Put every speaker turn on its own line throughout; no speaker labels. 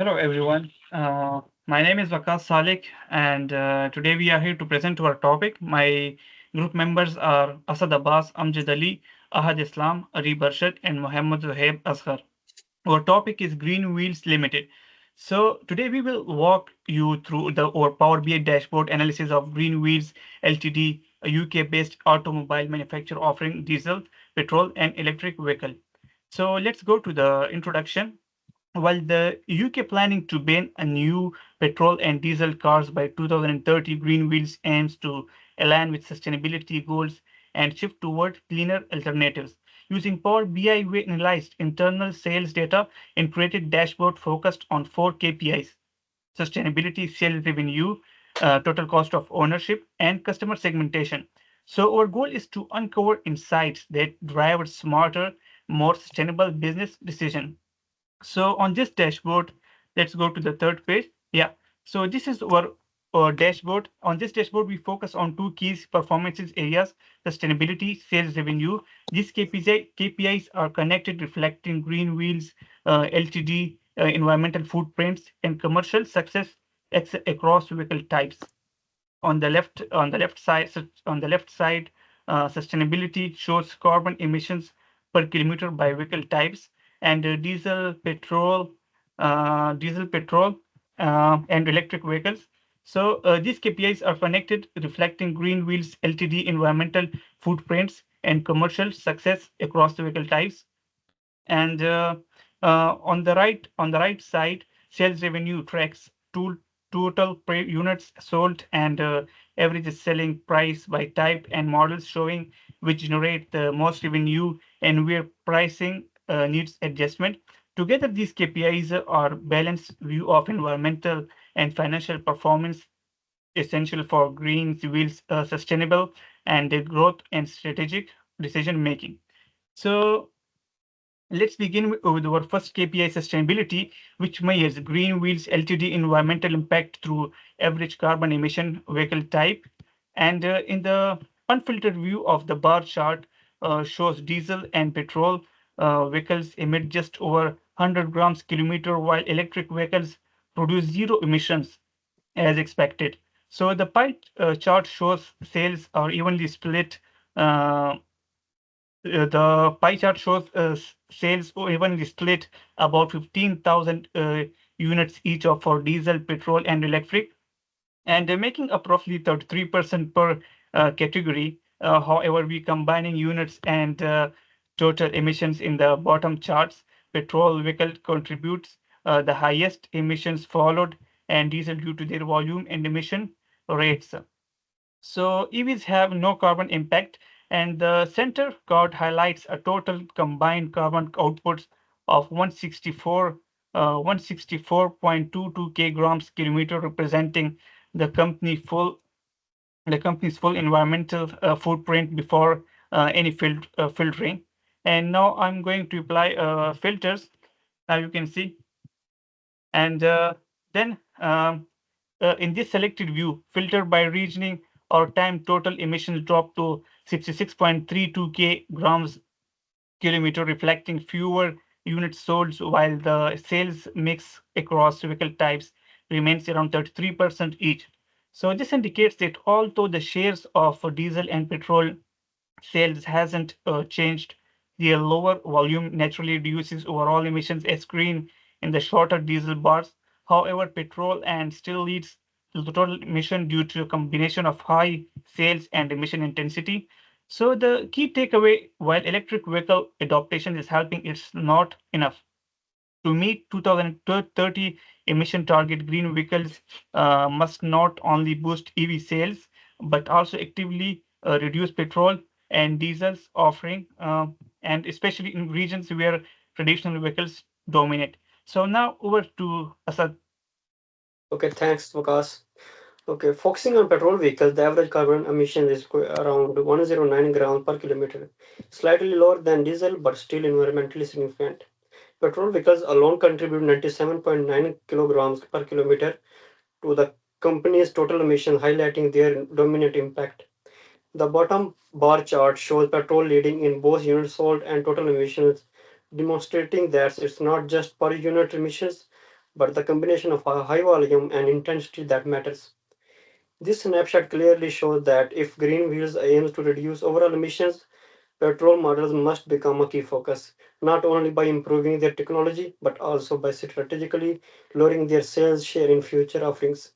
Hello, everyone. My name is Waqas Salik, and today we are here to present our topic. My group members are Asad Abbas, Amjad Ali, Ahad Islam, Arib Arshad, and Mohammad Zuhaib Asghar. Our topic is Green Wheels Limited. So today we will walk you through our Power BI dashboard analysis of Green Wheels Ltd, a UK-based automobile manufacturer offering diesel, petrol, and electric vehicle. So let's go to the introduction. While the UK planning to ban a new petrol and diesel cars by 2030, Green Wheels aims to align with sustainability goals and shift toward cleaner alternatives. Using Power BI, we analyzed internal sales data and created dashboard focused on four KPIs: sustainability, sales revenue, total cost of ownership, and customer segmentation. So our goal is to uncover insights that drive a smarter, more sustainable business decision. So on this dashboard, let's go to the third page. Yeah. So this is our dashboard. On this dashboard, we focus on two key performances areas: sustainability, sales revenue. These KPIs are connected, reflecting Green Wheels Ltd environmental footprints and commercial success across vehicle types. On the left side, sustainability shows carbon emissions per kilometer by vehicle types, and diesel, petrol, and electric vehicles. So these KPIs are connected, reflecting Green Wheels Ltd environmental footprints and commercial success across the vehicle types. And on the right side, sales revenue tracks total units sold and average selling price by type and models, showing which generate the most revenue and where pricing needs adjustment. Together, these KPIs are balanced view of environmental and financial performance, essential for green wheels sustainable and growth and strategic decision making. So let's begin with our first KPI, sustainability, which measures Green Wheels Ltd environmental impact through average carbon emission vehicle type. And in the unfiltered view of the bar chart, shows diesel and petrol vehicles emit just over 100 grams kilometer, while electric vehicles produce zero emissions as expected. So the pie chart shows sales are evenly split. The pie chart shows sales evenly split about 15,000 units each of for diesel, petrol, and electric, and making up roughly 33% per category. However, we combining units and total emissions in the bottom charts. Petrol vehicle contributes the highest emissions, followed and diesel due to their volume and emission rates. So EVs have no carbon impact, and the center chart highlights a total combined carbon outputs of 164.22 kilograms kilometer, representing the company full the company's full environmental footprint before any filtering. And now I'm going to apply filters. Now you can see, and then in this selected view, filter by regioning or time, total emissions drop to 66.32 grams kilometer, reflecting fewer units sold, while the sales mix across vehicle types remains around 33% each. So this indicates that although the shares of diesel and petrol sales hasn't changed, the lower volume naturally reduces overall emissions as screen in the shorter diesel bars. However, petrol and still leads to the total emission due to a combination of high sales and emission intensity. So the key takeaway, while electric vehicle adoption is helping, it's not enough. To meet 2030 emission target, green vehicles must not only boost EV sales but also actively reduce petrol and diesel's offering, and especially in regions where traditional vehicles dominate. So now over to Asad.
Okay, thanks, Vikas. Okay, focusing on petrol vehicles, the average carbon emission is around 109 grams per kilometer, slightly lower than diesel but still environmentally significant. Petrol vehicles alone contribute 97.9 kilograms per kilometer to the company's total emission, highlighting their dominant impact. The bottom bar chart shows petrol leading in both units sold and total emissions, demonstrating that it's not just per unit emissions, but the combination of high volume and intensity that matters. This snapshot clearly shows that if Green Wheels aims to reduce overall emissions, petrol models must become a key focus, not only by improving their technology, but also by strategically lowering their sales share in future offerings.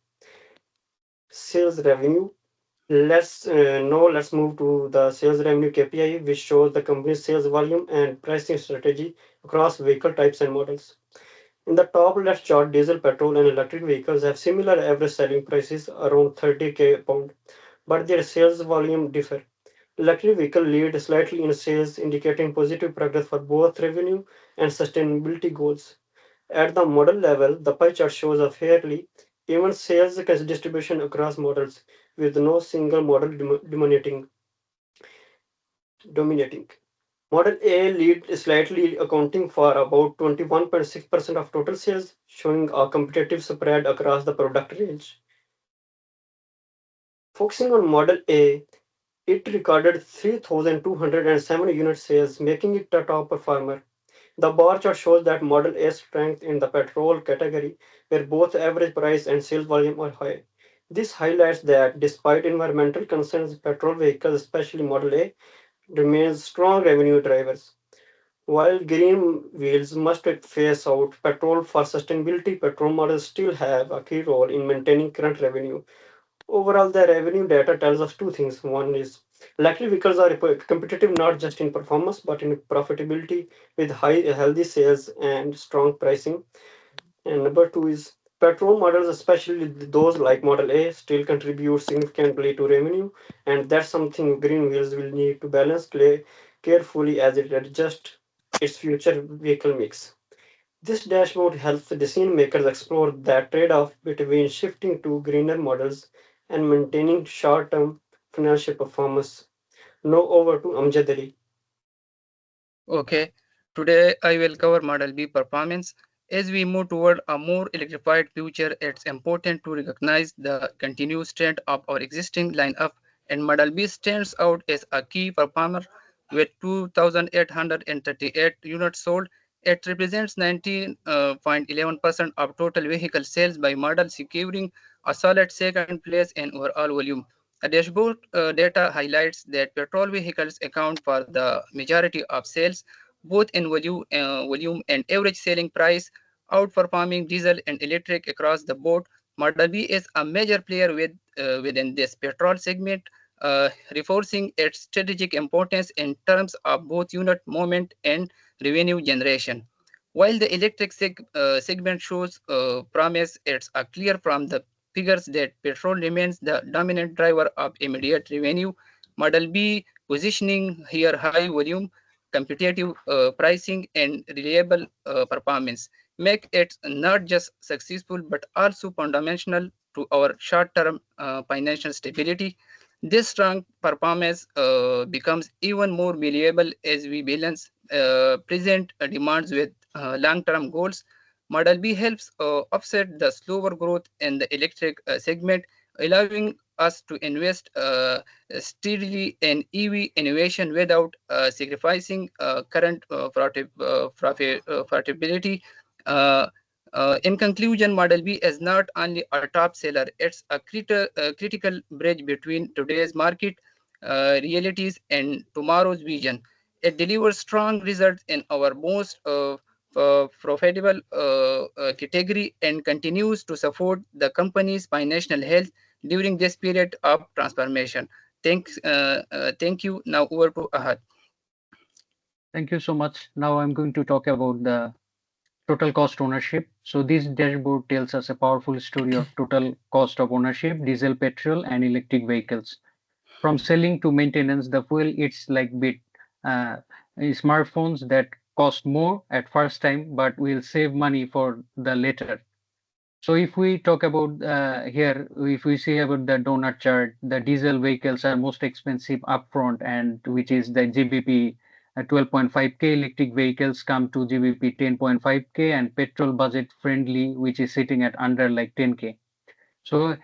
Sales revenue. Let's move to the sales revenue KPI, which shows the company's sales volume and pricing strategy across vehicle types and models. In the top left chart, diesel, petrol, and electric vehicles have similar average selling prices around 30k pound, but their sales volume differ. Electric vehicle lead slightly in sales, indicating positive progress for both revenue and sustainability goals. At the model level, the pie chart shows a fairly even sales distribution across models, with no single model dominating. Model A lead slightly, accounting for about 21.6% of total sales, showing a competitive spread across the product range. Focusing on Model A, it recorded 3,207 unit sales, making it a top performer. The bar chart shows that Model A's strength in the petrol category, where both average price and sales volume are high. This highlights that despite environmental concerns, petrol vehicles, especially Model A, remains strong revenue drivers. While green wheels must phase out petrol for sustainability, petrol models still have a key role in maintaining current revenue. Overall, the revenue data tells us two things. One is electric vehicles are competitive not just in performance but in profitability with high healthy sales and strong pricing. And number two is petrol models, especially those like Model A, still contribute significantly to revenue, and that's something Green Wheels will need to balance carefully as it adjusts its future vehicle mix. This dashboard helps decision makers explore that trade-off between shifting to greener models and maintaining short-term financial performance. Now over to Amjad Ali.
Okay, today I will cover Model B performance. As we move toward a more electrified future, it's important to recognize the continuous strength of our existing lineup, and Model B stands out as a key performer with 2,838 units sold. It represents 19.11% of total vehicle sales by model, securing a solid second place in overall volume. The dashboard data highlights that petrol vehicles account for the majority of sales, both in volume and average selling price, outperforming diesel and electric across the board. Model B is a major player within this petrol segment, reinforcing its strategic importance in terms of both unit movement and revenue generation. While the electric segment shows promise, it's clear from the figures that petrol remains the dominant driver of immediate revenue. Model B positioning here high volume, competitive pricing, and reliable performance make it not just successful but also fundamental to our short-term financial stability. This strong performance becomes even more valuable as we balance present demands with long-term goals. Model B helps offset the slower growth in the electric segment, allowing us to invest steadily in EV innovation without sacrificing current profitability. Uh, in conclusion, Model B is not only a top seller, it's a critical bridge between today's market realities and tomorrow's vision. It delivers strong results in our most profitable category and continues to support the company's financial health during this period of transformation. Thank you. Now over to Ahad.
Thank you so much. Now I'm going to talk about the total cost ownership. So this dashboard tells us a powerful story of total cost of ownership, diesel, petrol, and electric vehicles. From selling to maintenance, the fuel it's like bit smartphones that cost more at first time, but will save money for the later. So if we talk about here, if we see about the donut chart, the diesel vehicles are most expensive upfront, and which is the GBP 12.5K. Electric vehicles come to GBP 10.5K, and petrol budget friendly, which is sitting at under like 10K. So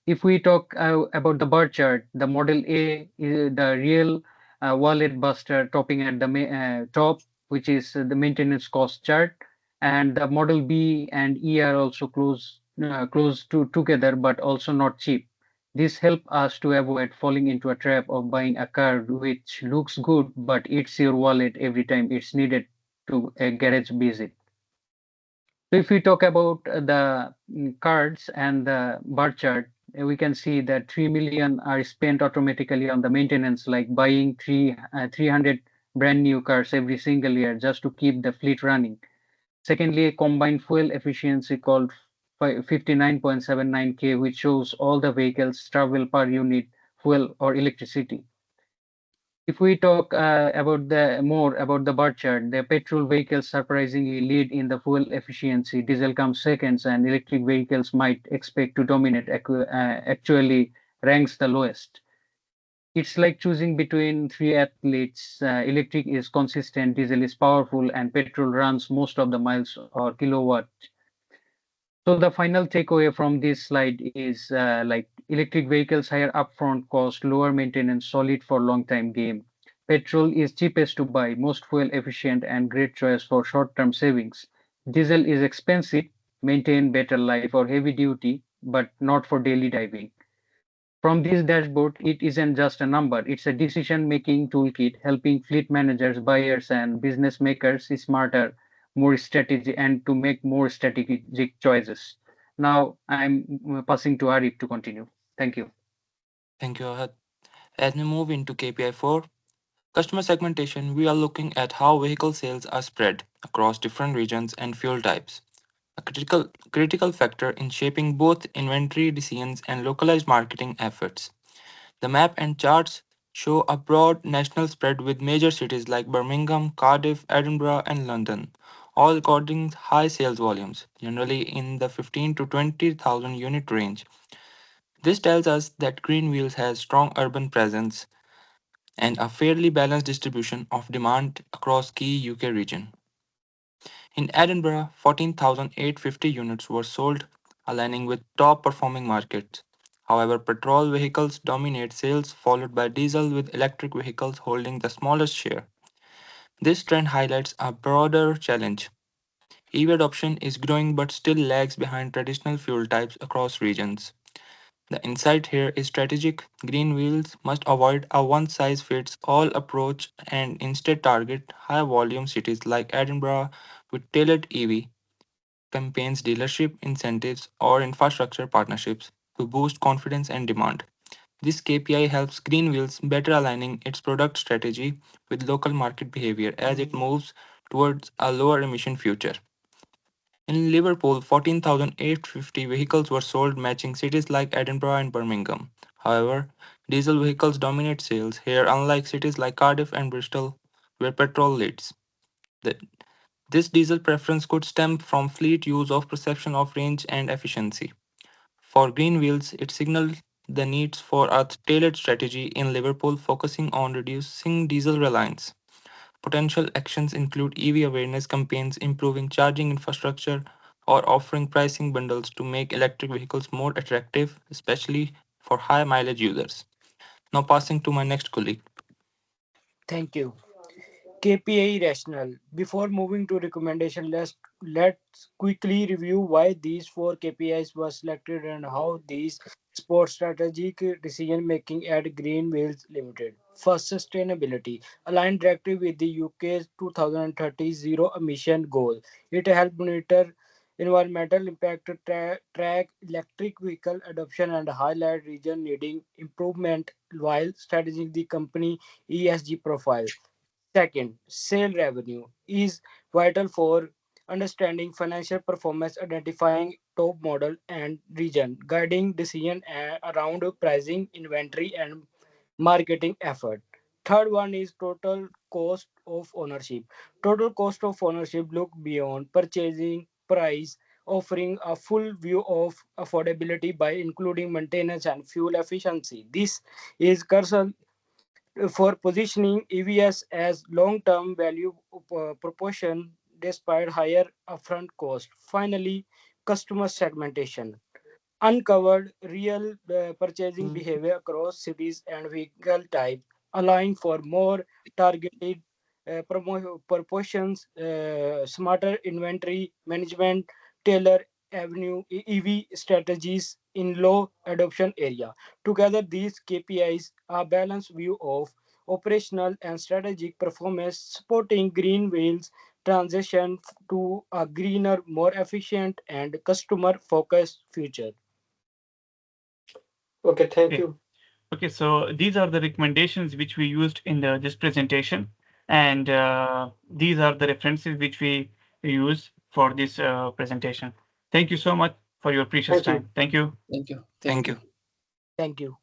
if we talk about the bar chart, the Model A is the real wallet buster, topping at the top, which is the maintenance cost chart. And the Model B and E are also close to together, but also not cheap. This help us to avoid falling into a trap of buying a car which looks good but eats your wallet every time it's needed to a garage visit. So if we talk about the cards and the bar chart, we can see that 3 million are spent automatically on the maintenance, like buying 300 brand new cars every single year just to keep the fleet running. Secondly, a combined fuel efficiency called 59.79 K, which shows all the vehicles travel per unit fuel or electricity. If we talk about the more about the bar chart, the petrol vehicles surprisingly lead in the fuel efficiency. Diesel comes seconds, and electric vehicles might expect to dominate. Actually, ranks the lowest. It's like choosing between three athletes. Electric is consistent, diesel is powerful, and petrol runs most of the miles or kilowatt. So the final takeaway from this slide is like electric vehicles higher upfront cost, lower maintenance, solid for long time game. Petrol is cheapest to buy, most fuel efficient and great choice for short-term savings. Diesel is expensive, maintain better life or heavy duty, but not for daily driving. From this dashboard, it isn't just a number, it's a decision-making toolkit helping fleet managers, buyers, and business makers smarter, more strategy, and to make more strategic choices. Now I'm passing to Arif to continue. Thank you.
Thank you, Ahad. As we move into KPI 4, customer segmentation, we are looking at how vehicle sales are spread across different regions and fuel types. A critical factor in shaping both inventory decisions and localized marketing efforts. The map and charts show a broad national spread with major cities like Birmingham, Cardiff, Edinburgh, and London, all recording high sales volumes, generally in the 15 to 20,000 unit range. This tells us that Green Wheels has strong urban presence and a fairly balanced distribution of demand across key UK regions. In Edinburgh, 14,850 units were sold, aligning with top performing markets. However, petrol vehicles dominate sales, followed by diesel, with electric vehicles holding the smallest share. This trend highlights a broader challenge. EV adoption is growing but still lags behind traditional fuel types across regions. The insight here is strategic. Green Wheels must avoid a one size fits all approach and instead target high volume cities like Edinburgh with tailored EV campaigns, dealership incentives, or infrastructure partnerships to boost confidence and demand. This KPI helps Greenwheels better aligning its product strategy with local market behavior as it moves towards a lower emission future. In Liverpool, 14,850 vehicles were sold, matching cities like Edinburgh and Birmingham. However, diesel vehicles dominate sales here, unlike cities like Cardiff and Bristol, where petrol leads. The This diesel preference could stem from fleet use of perception of range and efficiency. For Green Wheels, it signaled the need for a tailored strategy in Liverpool focusing on reducing diesel reliance. Potential actions include EV awareness campaigns, improving charging infrastructure, or offering pricing bundles to make electric vehicles more attractive, especially for high mileage users. Now, passing to my next colleague.
Thank you. KPI rational. Before moving to recommendation, let's quickly review why these four KPIs were selected and how these support strategic decision making at Green Wheels Limited. First, sustainability. Aligned directly with the UK's 2030 zero emission goal. It helped monitor environmental impact, track electric vehicle adoption, and highlight region needing improvement while strategizing the company ESG profile. Second, sale revenue is vital for understanding financial performance, identifying top model and region, guiding decision around pricing, inventory, and marketing effort. Third one is total cost of ownership. Total cost of ownership look beyond purchasing price, offering a full view of affordability by including maintenance and fuel efficiency. This is crucial for positioning EVs as long-term value proportion despite higher upfront cost. Finally, customer segmentation uncovered real purchasing behavior across cities and vehicle types, allowing for more targeted proportions, smarter inventory management, tailor avenue EV strategies in low adoption area. Together, these KPIs are balanced view of operational and strategic performance, supporting green wheels transition to a greener, more efficient, and customer-focused future.
Okay, thank
Okay.
you.
Okay, so these are the recommendations which we used in this presentation, and these are the references which we use for this presentation. Thank you so much for your precious
Thank you.
time. Thank you.
Thank you.
Thank you.
Thank you.